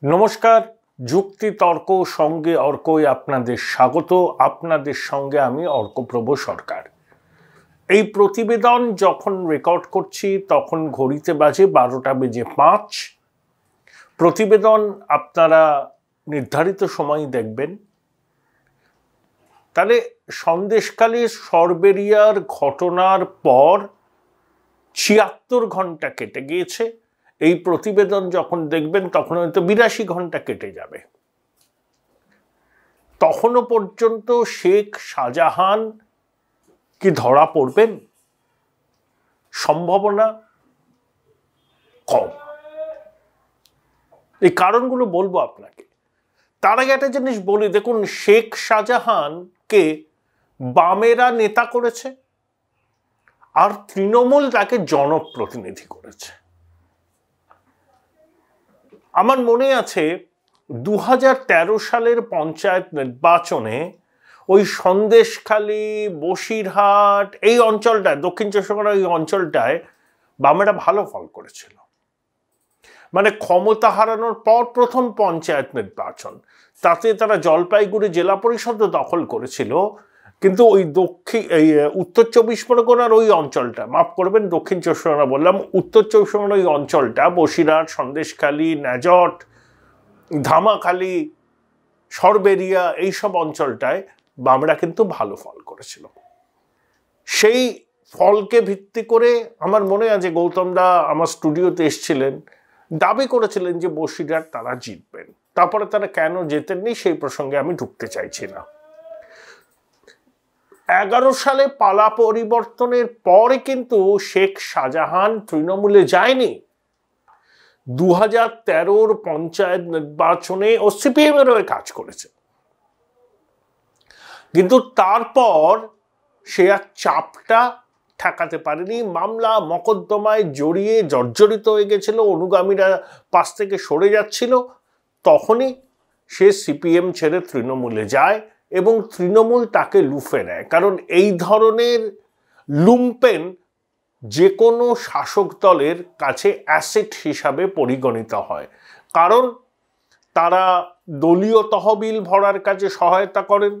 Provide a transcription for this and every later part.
নমস্কার, যুক্তি তর্ক সঙ্গে অর্কই আপনাদের স্বাগত। আপনাদের সঙ্গে আমি অর্কপ্রভ সরকার। এই প্রতিবেদন যখন রেকর্ড করছি তখন ঘড়িতে বাজে 12:05। প্রতিবেদন আপনারা নির্ধারিত সময় দেখবেন। তাহলে সন্দেশখালী সরবেরিয়ার ঘটনার পর ৭৬ ঘন্টা কেটে গিয়েছে। এই প্রতিবেদন যখন দেখবেন তখন হয়তো ৮২ ঘন্টা কেটে যাবে। তখনও পর্যন্ত শেখ শাহজাহান কি ধরা পড়বেন? সম্ভাবনা কম। এই কারণগুলো বলবো আপনাকে। তার আগে একটা জিনিস বলি, দেখুন, শেখ শাহজাহানকে বামেরা নেতা করেছে আর তৃণমূল তাকে জনপ্রতিনিধি করেছে। আমার মনে আছে ২০১৩ সালের পঞ্চায়েত নির্বাচনে ওই সন্দেশখালী, বসিরহাট, এই অঞ্চলটায়, দক্ষিণ চব্বিশ পরগনার এই অঞ্চলটায় বামেরা ভালো ফল করেছিল। মানে ক্ষমতা হারানোর পর প্রথম পঞ্চায়েত নির্বাচন, তাতে তারা জলপাইগুড়ি জেলা পরিষদও দখল করেছিল। কিন্তু ওই উত্তর চব্বিশ পরগনার ওই অঞ্চলটা, মাফ করবেন দক্ষিণ চব্বিশ পরগনা বললাম, উত্তর চব্বিশ পরগনার ওই অঞ্চলটা, বসিরহাট, সন্দেশখালী, নাজট, ধামাখালী, সরবেরিয়া, এইসব অঞ্চলটায় বামেরা কিন্তু ভালো ফল করেছিল। সেই ফলকে ভিত্তি করে আমার মনে আছে গৌতম দা আমার স্টুডিওতে এসেছিলেন, দাবি করেছিলেন যে বসিরহাট তারা জিতবেন। তারপরে তারা কেন জেতেননি সেই প্রসঙ্গে আমি ঢুকতে চাইছি না। 11 সালে পালা পরিবর্তনের পরে কিন্তু শেখ শাহজাহান তৃণমূলে যায়নি। 2013 পঞ্চায়েত নির্বাচনে ও সিপিএম এর হয়ে কাজ করেছে, কিন্তু তারপর সে আর চাপটা ঠেকাতে পারেনি। মামলা মকদ্দমায় জড়িয়ে জর্জরিত হয়ে গেছিল, অনুগামীরা পাশ থেকে সরে যাচ্ছিল। তখনই সে সিপিএম ছেড়ে তৃণমূলে যায় এবং তৃণমূল তাকে লুফে নেয়। কারণ এই ধরনের লুম্পেন যে কোনো শাসক দলের কাছে অ্যাসেট হিসাবে পরিগণিত হয়, কারণ তারা দলীয় তহবিল ভরার কাজে সহায়তা করেন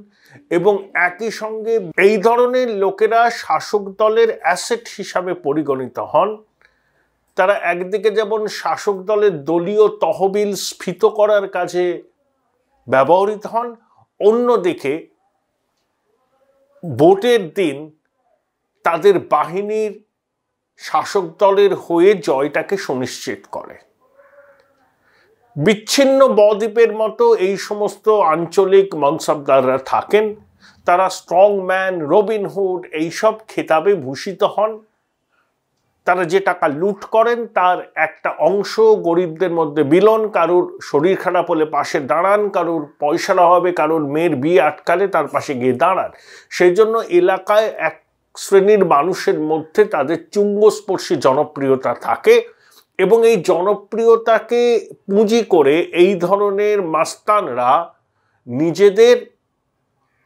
এবং একই সঙ্গে এই ধরনের লোকেরা শাসক দলের অ্যাসেট হিসাবে পরিগণিত হন। তারা একদিকে যেমন শাসক দলের দলীয় তহবিল স্ফীত করার কাজে ব্যবহৃত হন, অন্যদিকে ভোটের দিন তাদের বাহিনীর শাসক দলের হয়ে জয়টাকে সুনিশ্চিত করে। বিচ্ছিন্ন বদ্বীপের মতো এই সমস্ত আঞ্চলিক মনসবদাররা থাকেন, তারা স্ট্রং ম্যান, রবিনহুড এইসব খেতাবে ভূষিত হন। তারা যে টাকা লুট করেন তার একটা অংশ গরিবদের মধ্যে বিলন, কারুর শরীর খারাপ হলে পাশে দাঁড়ান, কারুর পয়সার অভাবে কারুর মেয়ের বিয়ে আটকালে তার পাশে গিয়ে দাঁড়ান। সেই জন্য এলাকায় এক শ্রেণীর মানুষের মধ্যে তাদের চুম্বস্পর্শী জনপ্রিয়তা থাকে এবং এই জনপ্রিয়তাকে পুঁজি করে এই ধরনের মাস্তানরা নিজেদের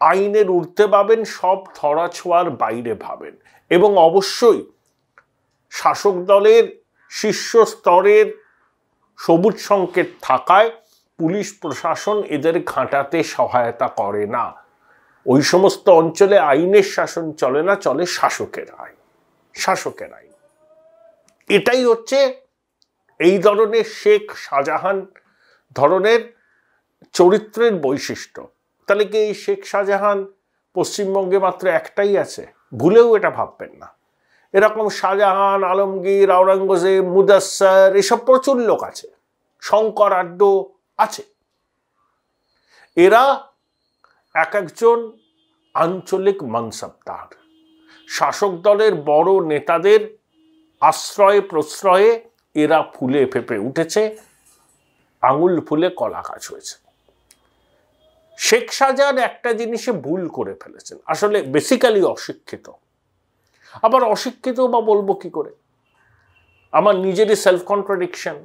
আইনের ঊর্ধ্বে ভাবেন, সব ধরাছোঁয়ার বাইরে ভাবেন এবং অবশ্যই শাসক দলের শীর্ষ স্তরের সবুজ সংকেত থাকায় পুলিশ প্রশাসন এদের ঘাঁটাতে সহায়তা করে না। ওই সমস্ত অঞ্চলে আইনের শাসন চলে না, চলে শাসকের আইন, শাসকের আইন। এটাই হচ্ছে এই ধরনের শেখ শাহজাহান ধরনের চরিত্রের বৈশিষ্ট্য। তাহলে কি এই শেখ শাহজাহান পশ্চিমবঙ্গে মাত্র একটাই আছে? ভুলেও এটা ভাববেন না। এরকম শাহজাহান, আলমগীর, আওরঙ্গজেব, মুদাস্সার, এসব প্রচুর লোক আছে, শঙ্কর আড্ড আছে। এরা এক একজন আঞ্চলিক মনসবদার, শাসক দলের বড় নেতাদের আশ্রয়ে প্রশ্রয়ে এরা ফুলে ফেঁপে উঠেছে, আঙুল ফুলে কলা গাছ হয়েছে। শেখ শাহজাহান একটা জিনিসে ভুল করে ফেলেছেন, আসলে বেসিক্যালি অশিক্ষিত। আবার অশিক্ষিত বা বলবো কি করে, আমার নিজেরই সেলফ কন্ট্রাডিকশন।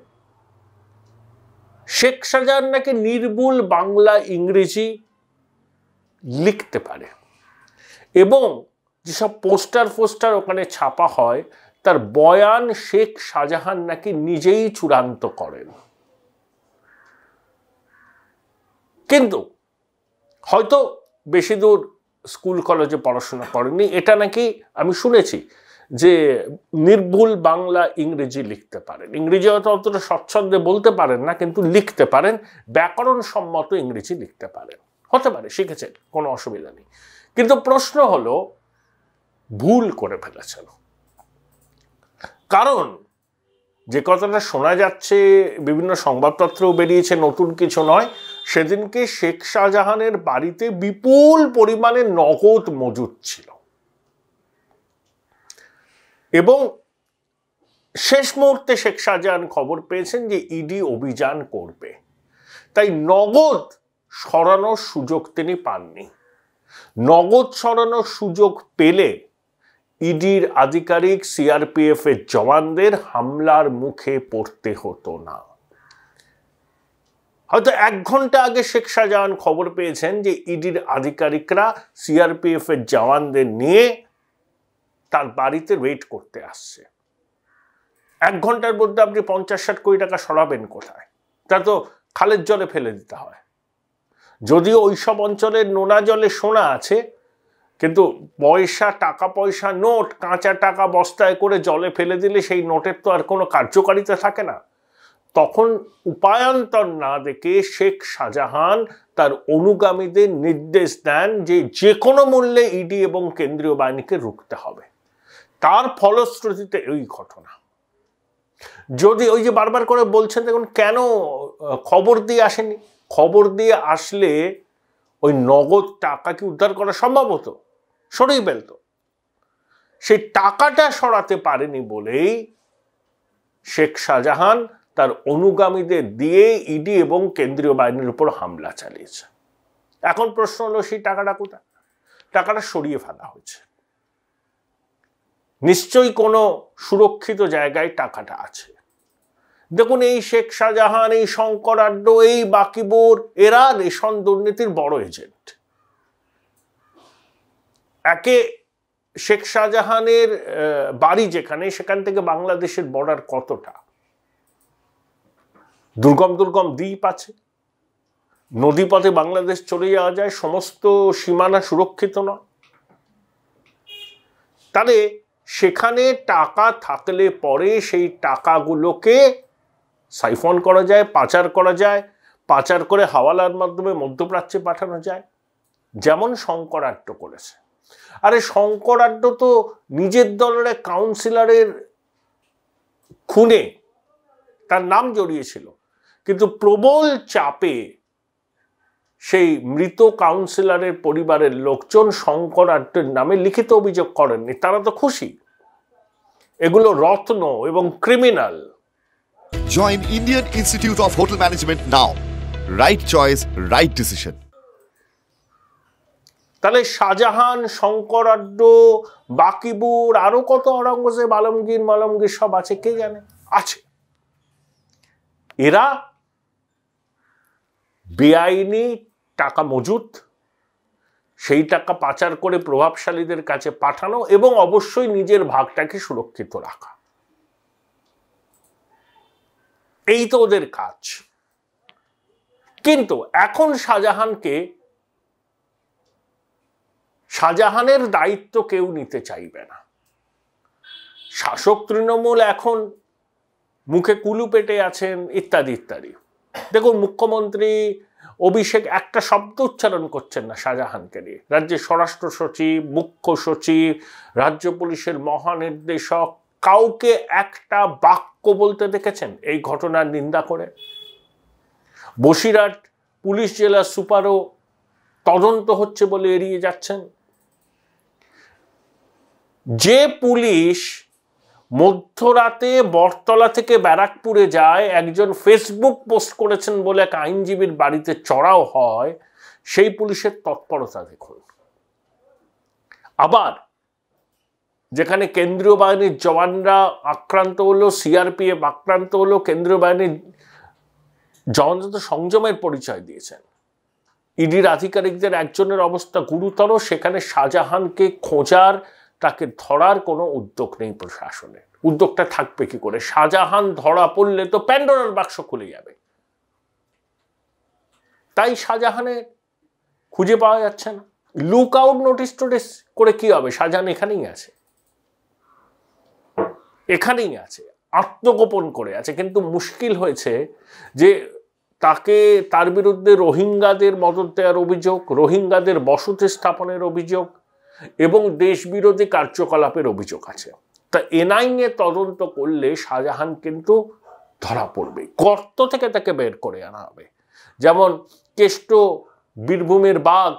শেখ শাহজাহান নাকি নির্ভুল বাংলা ইংরেজি লিখতে পারে এবং যেসব পোস্টার ওখানে ছাপা হয় তার বয়ান শেখ শাহজাহান নাকি নিজেই চূড়ান্ত করেন। কিন্তু হয়তো বেশি দূর স্কুল কলেজে পড়াশোনা করেনি, এটা নাকি আমি শুনেছি যে নির্ভুল বাংলা ইংরেজি লিখতে পারেন। ইংরেজি হয়তো অতটা স্বচ্ছন্দে বলতে পারেন না, কিন্তু লিখতে পারেন, ব্যাকরণ সম্মত ইংরেজি লিখতে পারেন। হতে পারে শিখেছেন, কোনো অসুবিধা নেই। কিন্তু প্রশ্ন হলো ভুল করে ফেলেছেন। কারণ যে কথাটা শোনা যাচ্ছে, বিভিন্ন সংবাদপত্রেও বেরিয়েছে, নতুন কিছু নয়, সেদিনকে শেখ শাহজাহানের বাড়িতে বিপুল পরিমাণে নগদ মজুদ ছিল এবং শেষ মুহূর্তে শেখ শাহজাহান খবর পেয়েছেন যে ইডি অভিযান করবে, তাই নগদ সরানোর সুযোগ তিনি পাননি। নগদ সরানোর সুযোগ পেলে ইডির আধিকারিক, সিআরপিএফ এর জওয়ানদের হামলার মুখে পড়তে হতো না। হয়তো 1 ঘন্টা আগে শেখ শাহজাহান খবর পেয়েছেন যে ইডির আধিকারিকরা সিআরপিএফ এর জওয়ানদের নিয়ে তার বাড়িতে ওয়েট করতে আসছে। 1 ঘন্টার মধ্যে আপনি 50-60 কোটি টাকা সরাবেন কোথায়? তা তো খালের জলে ফেলে দিতে হয়। যদিও ওইসব অঞ্চলের নোনা জলে সোনা আছে, কিন্তু পয়সা, টাকা পয়সা, নোট, কাঁচা টাকা বস্তায় করে জলে ফেলে দিলে সেই নোটের তো আর কোনো কার্যকারিতা থাকে না। তখন উপায়ান্তর না দেখে শেখ শাহজাহান তার অনুগামীদের নির্দেশ দেন যে যে কোনো মূল্যে ইডি এবং কেন্দ্রীয় বাহিনীকে রুখতে হবে। তার ফলশ্রুতিতে এই ঘটনা। যদি ওই যে বারবার করে বলছেন দেখুন কেন খবর দিয়ে আসেনি, খবর দিয়ে আসলে ওই নগদ টাকা কি উদ্ধার করা সম্ভব হতো? সরিয়ে ফেলতো। সেই টাকাটা সরাতে পারেনি বলেই শেখ শাহজাহান তার অনুগামীদের দিয়ে ইডি এবং কেন্দ্রীয় বাহিনীর উপর হামলা চালিয়েছে। এখন প্রশ্ন হলো সেই টাকাটা কোথায়? টাকাটা সরিয়ে ফেলা হয়েছে, নিশ্চয়ই কোনো সুরক্ষিত জায়গায় টাকাটা আছে। দেখুন, এই শেখ শাহজাহান, এই শঙ্কর আড্ড, এই বাকিবুর, এরা রেশন দুর্নীতির বড় এজেন্ট। একে শেখ শাহজাহানের বাড়ি যেখানে, সেখান থেকে বাংলাদেশের বর্ডার কতটা, দুর্গম দুর্গম দ্বীপ আছে, নদীপথে বাংলাদেশ চলে যাওয়া যায়, সমস্ত সীমানা সুরক্ষিত নয়। তাহলে সেখানে টাকা থাকলে পরে সেই টাকাগুলোকে সাইফন করা যায়, পাচার করা যায়, পাচার করে হাওয়ালার মাধ্যমে মধ্যপ্রাচ্যে পাঠানো যায়, যেমন শঙ্কর আড্ড করেছে। আরে শঙ্কর আড্ড তো নিজের দলের এক কাউন্সিলরের খুনে তার নাম জড়িয়েছিল, কিন্তু প্রবল চাপে সেই মৃত কাউন্সিলরের পরিবারের লোকজন শঙ্কর আড্ডের নামে লিখিত অভিযোগ করেননি। তারা তো খুশি, এগুলো রত্ন এবং criminal. Join Indian Institute of Hotel Management now. Right choice, right decision. তাহলে শাহজাহান, শঙ্কর আড্ড, বাকিবুর, আরো কত আওরঙ্গজেব, আলমগীর মালমগীর সব আছে, কে জানে আছে। এরা বেআইনি টাকা মজুদ, সেই টাকা পাচার করে প্রভাবশালীদের কাছে পাঠানো এবং অবশ্যই নিজের ভাগটাকে সুরক্ষিত রাখা, এই তো ওদের কাজ। কিন্তু এখন শাহজাহানের দায়িত্ব কেউ নিতে চাইবে না। শাসক তৃণমূল এখন মুখে কুলু পেটে আছেন, ইত্যাদি ইত্যাদি। দেখুন, মুখ্যমন্ত্রী অভিষেক একটা শব্দ উচ্চারণ করছেন না শাহজাহানকে নিয়ে। রাজ্যের স্বরাষ্ট্র সচিব, মুখ্য সচিব, রাজ্য পুলিশের মহানির্দেশক, কাউকে একটা বাক্য বলতে দেখেছেন এই ঘটনার নিন্দা করে? বসিরহাট পুলিশ জেলা সুপারও তদন্ত হচ্ছে বলে এড়িয়ে যাচ্ছেন। যে পুলিশ মধ্যরাতে বটতলা থেকে ব্যারাকপুরে যায়, একজন ফেসবুক পোস্ট করেছেন বলে এক আইনজীবীর বাড়িতে চড়াও হয়, সেই পুলিশের তৎপরতা দেখুন। আবার যেখানে কেন্দ্রীয় বাহিনীর জওয়ানরা আক্রান্ত হলো, সিআরপিএফ আক্রান্ত হলো, কেন্দ্রীয় বাহিনীর জওয়ানরা তো সংযমের পরিচয় দিয়েছেন। ইডির আধিকারিকদের একজনের অবস্থা গুরুতর, সেখানে শাহজাহানকে খোঁজার, তাকে ধরার কোনো উদ্যোগ নেই প্রশাসনের। উদ্যোগটা থাকবে কি করে? শাহজাহান ধরা পড়লে তো প্যান্ডোরার বাক্স খুলে যাবে। তাই শাহজাহানের খুঁজে পাওয়া যাচ্ছে না। লুক আউট নোটিস টোটিস করে কি হবে? শাহজাহান এখানেই আছে, এখানেই আছে, আত্মগোপন করে আছে। কিন্তু মুশকিল হয়েছে যে তাকে, তার বিরুদ্ধে রোহিঙ্গাদের মদত দেওয়ার অভিযোগ, রোহিঙ্গাদের বসতি স্থাপনের অভিযোগ এবং দেশবিরোধী কার্যকলাপের অভিযোগ আছে। তা এনআইএ তদন্ত করলে শাহজাহান কিন্তু ধরা পড়বে, গর্ত থেকে তাকে বের করে আনা হবে। যেমন কেষ্ট বীরভূমের বাঘ,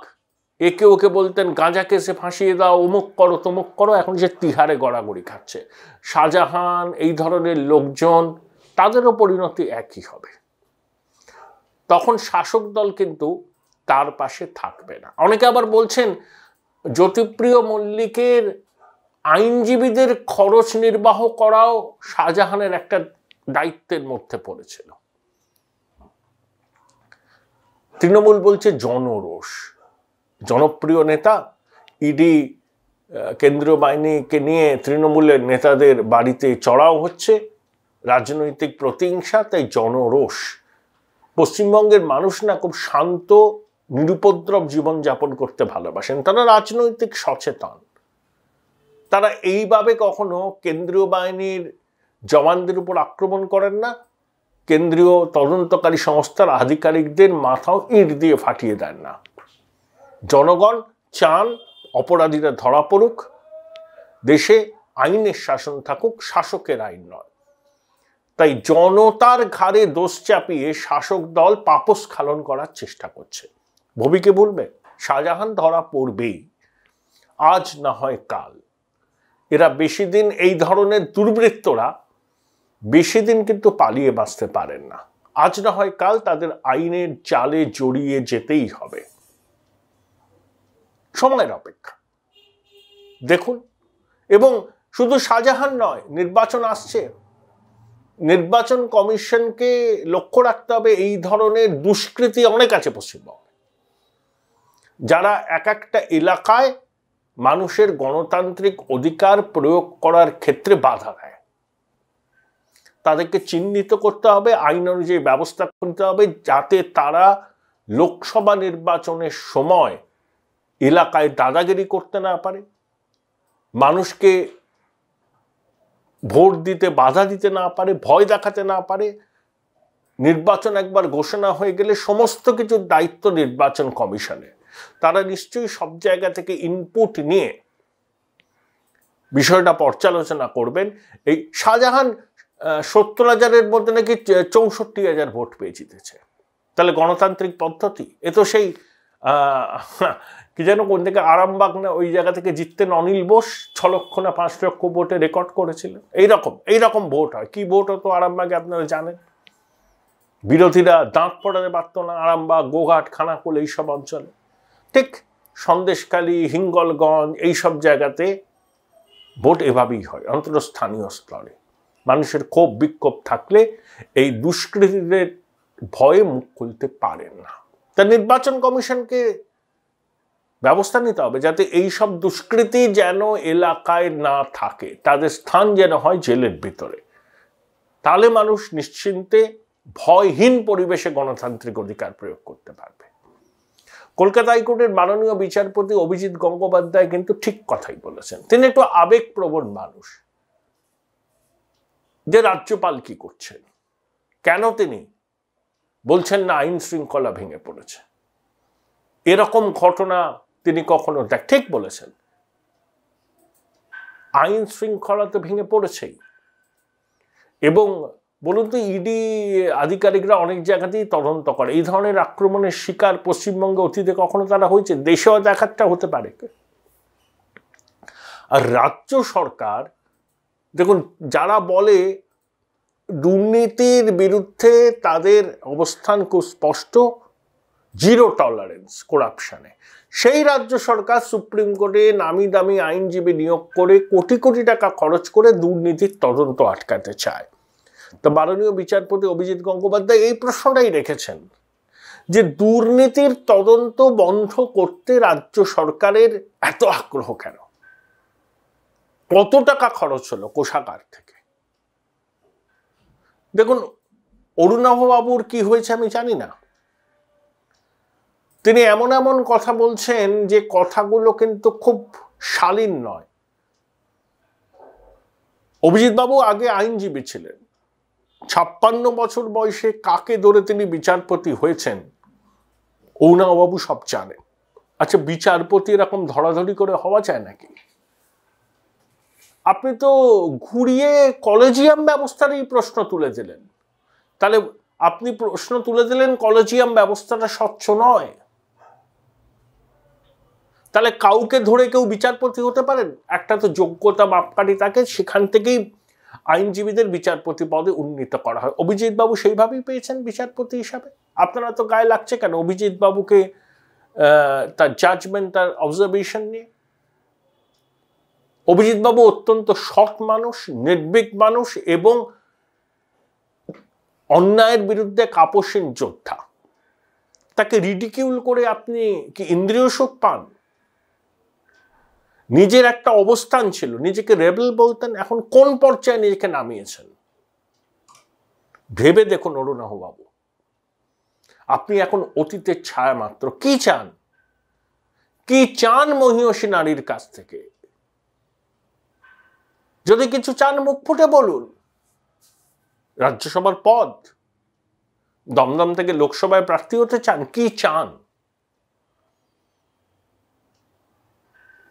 একে ওকে বলতেন গাঁজা কেসে ফাঁসিয়ে দাও, অমুক করো তমুক করো, এখন সে তিহারে গড়াগড়ি খাচ্ছে। শাহজাহান, এই ধরনের লোকজন, তাদেরও পরিণতি একই হবে। তখন শাসক দল কিন্তু তার পাশে থাকবে না। অনেকে আবার বলছেন জ্যোতিপ্রিয় মল্লিকের আইনজীবীদের খরচ নির্বাহ করাও শাহজাহানের একটা দায়িত্বের মধ্যে পড়েছিল। তৃণমূল বলছে জনরোষ, জনপ্রিয় নেতা, ইডি কেন্দ্রীয় বাহিনীকে নিয়ে তৃণমূলের নেতাদের বাড়িতে চড়াও হচ্ছে, রাজনৈতিক প্রতিহিংসা, তাই জনরোষ। পশ্চিমবঙ্গের মানুষ না খুব শান্ত নিরুপদ্রব জীবনযাপন করতে ভালোবাসেন, তারা রাজনৈতিক সচেতন। তারা এইভাবে কখনো কেন্দ্রীয় বাহিনীর জওয়ানদের উপর আক্রমণ করেন না, কেন্দ্রীয় তদন্তকারী সংস্থার আধিকারিকদের মাথাও ইট দিয়ে ফাটিয়ে দেন না। জনগণ চান অপরাধীরা ধরা পড়ুক, দেশে আইনের শাসন থাকুক, শাসকের আইন নয়। তাই জনতার ঘাড়ে দোষ চাপিয়ে শাসক দল পাপস্খলন করার চেষ্টা করছে। ভবিকে বলবে শাহজাহান ধরা পড়বেই, আজ না হয় কাল। এরা বেশি দিন, এই ধরনের দুর্বৃত্তরা বেশি দিন কিন্তু পালিয়ে বাঁচতে পারেন না। আজ না হয় কাল তাদের আইনের জালে জড়িয়ে যেতেই হবে। সময়ের অপেক্ষা দেখুন। এবং শুধু শাহজাহান নয়, নির্বাচন আসছে, নির্বাচন কমিশনকে লক্ষ্য রাখতে হবে এই ধরনের দুষ্কৃতি অনেক আছে পশ্চিমবঙ্গে, যারা এক একটা এলাকায় মানুষের গণতান্ত্রিক অধিকার প্রয়োগ করার ক্ষেত্রে বাধা দেয়। তাদেরকে চিহ্নিত করতে হবে, আইন অনুযায়ী ব্যবস্থা করতে হবে, যাতে তারা লোকসভা নির্বাচনের সময় এলাকায় দাদাগিরি করতে না পারে, মানুষকে ভোট দিতে বাধা দিতে না পারে, ভয় দেখাতে না পারে। নির্বাচন একবার ঘোষণা হয়ে গেলে সমস্ত কিছুর দায়িত্ব নির্বাচন কমিশনের। তারা নিশ্চয়ই সব জায়গা থেকে ইনপুট নিয়ে বিষয়টা পর্যালোচনা করবেন। এই শাহজাহান ৭০,০০০-এর মধ্যে নাকি ৬৪,০০০ ভোট পেয়ে জিতেছে। তাহলে গণতান্ত্রিক পদ্ধতি? এ তো সেই কি যেন কোন থেকে আরামবাগ না ওই জায়গা থেকে জিততেন অনিল বোস, ৬ লক্ষ না ৫ লক্ষ ভোটে রেকর্ড করেছিলেন। এইরকম ভোট হয়। কি ভোট হতো আরামবাগে আপনারা জানেন। বিরোধীরা দাঁত পড়াতে পারত না আরামবাগ, গোঘাট, খানাকুল এইসব অঞ্চলে। ঠিক সন্দেশখালী, হিঙ্গলগঞ্জ এইসব জায়গাতে ভোট এভাবেই হয়, অন্তত স্থানীয় স্তরে। মানুষের ক্ষোভ বিক্ষোভ থাকলে এই দুষ্কৃতীদের ভয়ে মুখ খুলতে পারেন না। তা নির্বাচন কমিশনকে ব্যবস্থা নিতে হবে যাতে এই সব দুষ্কৃতী যেন এলাকায় না থাকে, তাদের স্থান যেন হয় জেলের ভিতরে। তাহলে মানুষ নিশ্চিন্তে ভয়হীন পরিবেশে গণতান্ত্রিক অধিকার প্রয়োগ করতে পারবে। কলকাতা হাইকোর্টের মাননীয় বিচারপতি অভিজিৎ গঙ্গোপাধ্যায় কিন্তু ঠিক কথাই বলেছেন। তিনি একটু আবেগপ্রবণ মানুষ। যে রাজ্যপাল কি করছেন, কেন তিনি বলছেন না আইন শৃঙ্খলা ভেঙে পড়েছে? এরকম ঘটনা তিনি কখনো ঠিক বলেছেন। আইন শৃঙ্খলা তো ভেঙে পড়েছেই। এবং বলুন তো, ইডি আধিকারিকরা অনেক জায়গাতেই তদন্ত করে। এই ধরনের আক্রমণের শিকার পশ্চিমবঙ্গে অতীতে কখনো তারা হয়েছে? দেশেও দেখাটা হতে পারে। আর রাজ্য সরকার দেখুন, যারা বলে দুর্নীতির বিরুদ্ধে তাদের অবস্থান খুব স্পষ্ট, জিরো টলারেন্স করাপশনে, সেই রাজ্য সরকার সুপ্রিম কোর্টে নামি দামি আইনজীবী নিয়োগ করে কোটি কোটি টাকা খরচ করে দুর্নীতির তদন্ত আটকাতে চায়। তো মাননীয় বিচারপতি অভিজিৎ গঙ্গোপাধ্যায় এই প্রশ্নটাই রেখেছেন যে দুর্নীতির তদন্ত বন্ধ করতে রাজ্য সরকারের এত আগ্রহ কেন? কত টাকা খরচ হলো কোষাগার থেকে? দেখুন, অরুণাভ বাবুর কি হয়েছে আমি জানি না, তিনি এমন এমন কথা বলছেন যে কথাগুলো কিন্তু খুব শালীন নয়। অভিজিৎ বাবু আগে আইনজীবী ছিলেন, 56 বছর বয়সে কাকে ধরে তিনি বিচারপতি হয়েছেন অরুণাবাবু সব জানেন। আচ্ছা, বিচারপতি এরকম ধরাধরি করে হওয়া যায় নাকি? আপনি তো ঘুরিয়ে কলেজিয়াম ব্যবস্থারই প্রশ্ন তুলে দিলেন। তাহলে আপনি প্রশ্ন তুলে দিলেন কলেজিয়াম ব্যবস্থাটা স্বচ্ছ নয়। তাহলে কাউকে ধরে কেউ বিচারপতি হতে পারেন? একটা তো যোগ্যতা মাপকাঠি থাকে, সেখান থেকেই আইনজীবীদের বিচারপতি পদে উন্নীত করা হয়। অভিজিৎ বাবু সেইভাবেই পেয়েছেন বিচারপতি হিসাবে। আপনারা তো গায়ে লাগছে কেন অভিজিৎ বাবুকে তার জাজমেন্ট, তার অবজারভেশন নিয়ে? অভিজিৎ বাবু অত্যন্ত সৎ মানুষ, নির্ভীক মানুষ এবং অন্যায়ের বিরুদ্ধে কাপসীন যোদ্ধা। তাকে রিডিকিউল করে আপনি কি ইন্দ্রিয় সুখ পান? নিজের একটা অবস্থান ছিল, নিজেকে রেবেল বলতেন, এখন কোন পর্যায়ে নিজেকে নামিয়েছেন ভেবে দেখুন অরুণাহ বাবু। আপনি এখন অতীতের ছায়া মাত্র। কি চান? কি চান মহিয়সী নারীর কাছ থেকে? যদি কিছু চান মুখ ফুটে বলুন। রাজ্যসভার পদ, দমদম থেকে লোকসভায় প্রার্থী হতে চান? কি চান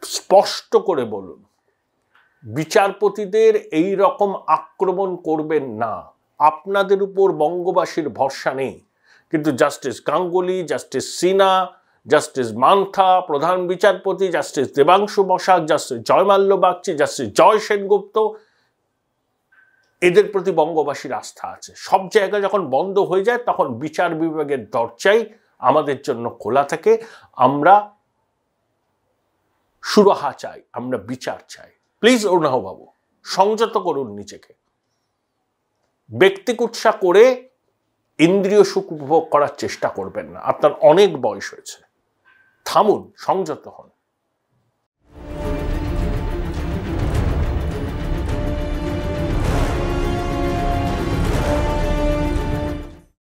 স্পষ্ট করে বলুন। বিচারপতিদের এই রকম আক্রমণ করবেন না। আপনাদের উপর বঙ্গবাসীর ভরসা নেই, কিন্তু justice Ganguly, justice Sinha, justice Mantha, প্রধান বিচারপতি justice Debangshu Basak, justice Joymalya Bagchi, justice Joy Sengupta, এদের প্রতি বঙ্গবাসীর আস্থা আছে। সব জায়গায় যখন বন্ধ হয়ে যায় তখন বিচার বিভাগের দরজাই আমাদের জন্য খোলা থাকে। আমরা সুরাহা চাই, আমরা বিচার চাই। প্লিজ অরুণাহ বাবু, সংযত করুন নিজেকে। ব্যক্তিকুৎসা করে ইন্দ্রিয় সুখ উপভোগ করার চেষ্টা করবেন না। আপনার অনেক বয়স হয়েছে, থামুন, সংযত হন।